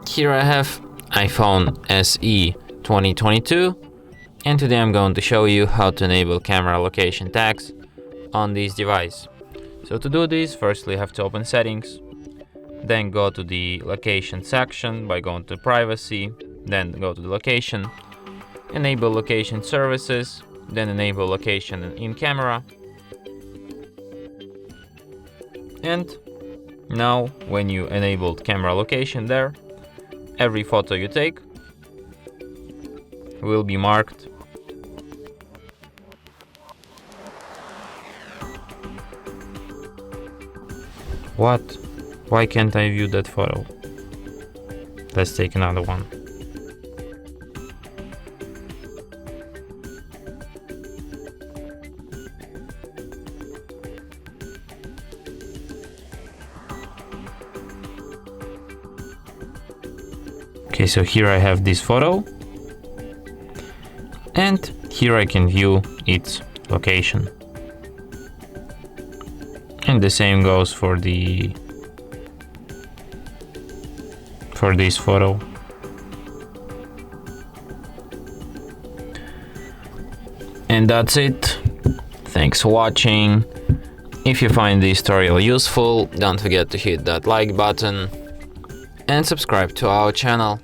Here I have iPhone SE 2022, and today I'm going to show you how to enable camera location tags on this device. So to do this, firstly you have to open settings, then go to the location section by going to privacy, then go to the location, enable location services, then enable location in camera. And now when you enabled camera location there, every photo you take will be marked What? Why can't I view that photo? Let's take another one. Okay, so here I have this photo, and here I can view its location. And the same goes for this photo. And that's it. Thanks for watching. If you find this tutorial useful, don't forget to hit that like button and subscribe to our channel.